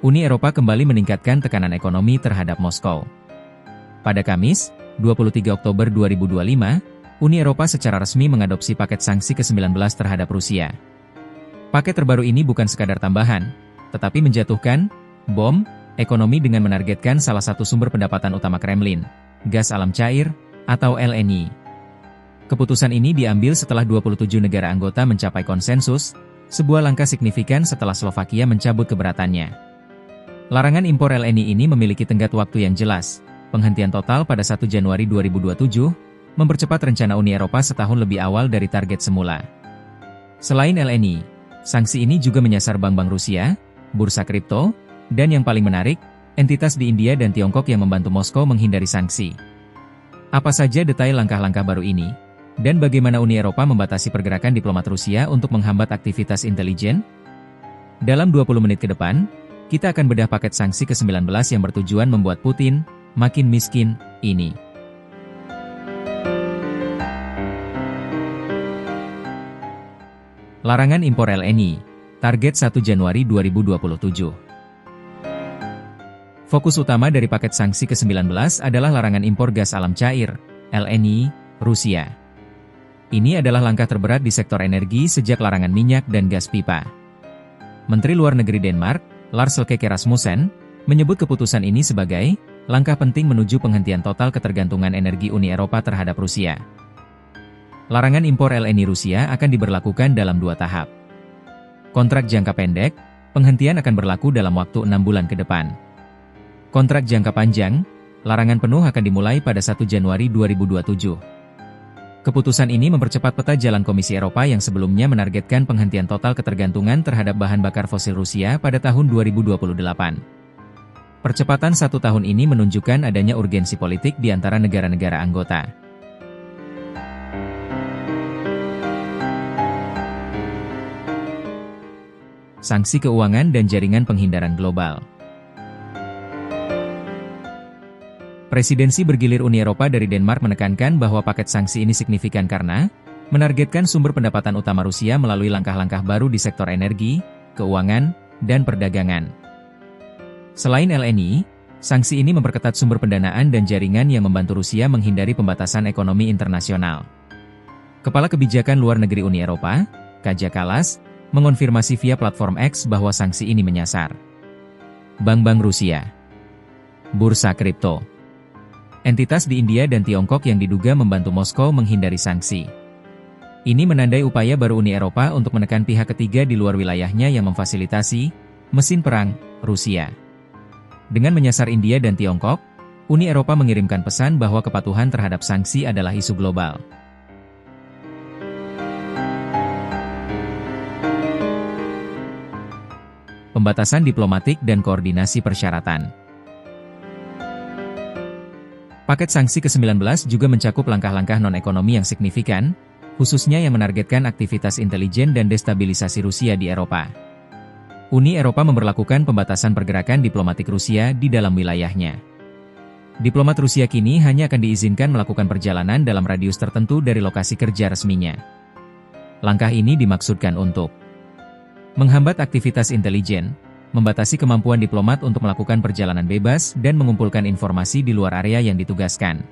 Uni Eropa kembali meningkatkan tekanan ekonomi terhadap Moskow. Pada Kamis, 23 Oktober 2025, Uni Eropa secara resmi mengadopsi paket sanksi ke-19 terhadap Rusia. Paket terbaru ini bukan sekadar tambahan, tetapi menjatuhkan bom ekonomi dengan menargetkan salah satu sumber pendapatan utama Kremlin, gas alam cair, atau LNG. Keputusan ini diambil setelah 27 negara anggota mencapai konsensus, sebuah langkah signifikan setelah Slovakia mencabut keberatannya. Larangan impor LNG ini memiliki tenggat waktu yang jelas, penghentian total pada 1 Januari 2027, mempercepat rencana Uni Eropa setahun lebih awal dari target semula. Selain LNG, sanksi ini juga menyasar bank-bank Rusia, bursa kripto, dan yang paling menarik, entitas di India dan Tiongkok yang membantu Moskow menghindari sanksi. Apa saja detail langkah-langkah baru ini? Dan bagaimana Uni Eropa membatasi pergerakan diplomat Rusia untuk menghambat aktivitas intelijen? Dalam 20 menit ke depan, kita akan bedah paket sanksi ke-19 yang bertujuan membuat Putin makin miskin ini. Larangan impor LNG, target 1 Januari 2027. Fokus utama dari paket sanksi ke-19 adalah larangan impor gas alam cair, LNG, Rusia. Ini adalah langkah terberat di sektor energi sejak larangan minyak dan gas pipa. Menteri Luar Negeri Denmark, Lars Løkke Rasmussen, menyebut keputusan ini sebagai langkah penting menuju penghentian total ketergantungan energi Uni Eropa terhadap Rusia. Larangan impor LNG Rusia akan diberlakukan dalam 2 tahap. Kontrak jangka pendek, penghentian akan berlaku dalam waktu 6 bulan ke depan. Kontrak jangka panjang, larangan penuh akan dimulai pada 1 Januari 2027. Keputusan ini mempercepat peta jalan Komisi Eropa yang sebelumnya menargetkan penghentian total ketergantungan terhadap bahan bakar fosil Rusia pada tahun 2028. Percepatan 1 tahun ini menunjukkan adanya urgensi politik di antara negara-negara anggota. Sanksi keuangan dan jaringan penghindaran global. Presidensi bergilir Uni Eropa dari Denmark menekankan bahwa paket sanksi ini signifikan karena menargetkan sumber pendapatan utama Rusia melalui langkah-langkah baru di sektor energi, keuangan, dan perdagangan. Selain LNG, sanksi ini memperketat sumber pendanaan dan jaringan yang membantu Rusia menghindari pembatasan ekonomi internasional. Kepala Kebijakan Luar Negeri Uni Eropa, Kaja Kallas, mengonfirmasi via platform X bahwa sanksi ini menyasar bank-bank Rusia, bursa kripto, entitas di India dan Tiongkok yang diduga membantu Moskow menghindari sanksi. Ini menandai upaya baru Uni Eropa untuk menekan pihak ketiga di luar wilayahnya yang memfasilitasi mesin perang Rusia. Dengan menyasar India dan Tiongkok, Uni Eropa mengirimkan pesan bahwa kepatuhan terhadap sanksi adalah isu global. Pembatasan diplomatik dan koordinasi persyaratan. Paket sanksi ke-19 juga mencakup langkah-langkah non-ekonomi yang signifikan, khususnya yang menargetkan aktivitas intelijen dan destabilisasi Rusia di Eropa. Uni Eropa memberlakukan pembatasan pergerakan diplomatik Rusia di dalam wilayahnya. Diplomat Rusia kini hanya akan diizinkan melakukan perjalanan dalam radius tertentu dari lokasi kerja resminya. Langkah ini dimaksudkan untuk menghambat aktivitas intelijen, membatasi kemampuan diplomat untuk melakukan perjalanan bebas dan mengumpulkan informasi di luar area yang ditugaskan,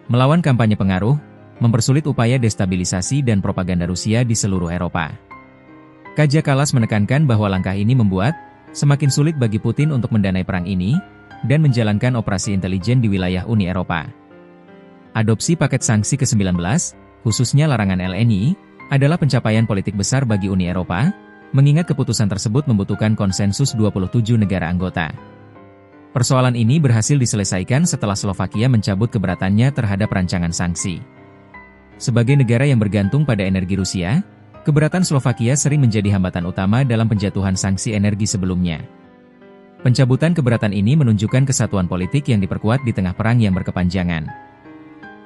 melawan kampanye pengaruh, mempersulit upaya destabilisasi dan propaganda Rusia di seluruh Eropa. Kaja Kallas menekankan bahwa langkah ini membuat semakin sulit bagi Putin untuk mendanai perang ini dan menjalankan operasi intelijen di wilayah Uni Eropa. Adopsi paket sanksi ke-19, khususnya larangan LNG, adalah pencapaian politik besar bagi Uni Eropa, mengingat keputusan tersebut membutuhkan konsensus 27 negara anggota. Persoalan ini berhasil diselesaikan setelah Slovakia mencabut keberatannya terhadap rancangan sanksi. Sebagai negara yang bergantung pada energi Rusia, keberatan Slovakia sering menjadi hambatan utama dalam penjatuhan sanksi energi sebelumnya. Pencabutan keberatan ini menunjukkan kesatuan politik yang diperkuat di tengah perang yang berkepanjangan.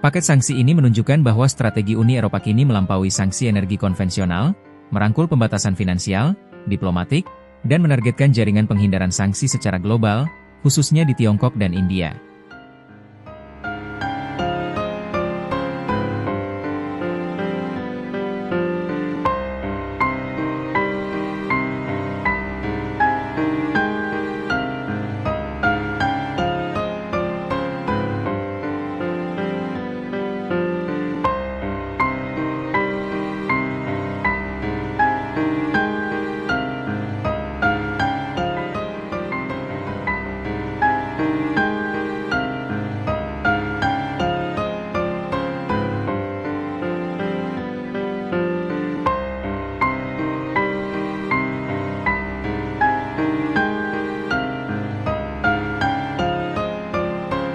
Paket sanksi ini menunjukkan bahwa strategi Uni Eropa kini melampaui sanksi energi konvensional, merangkul pembatasan finansial, diplomatik, dan menargetkan jaringan penghindaran sanksi secara global, khususnya di Tiongkok dan India.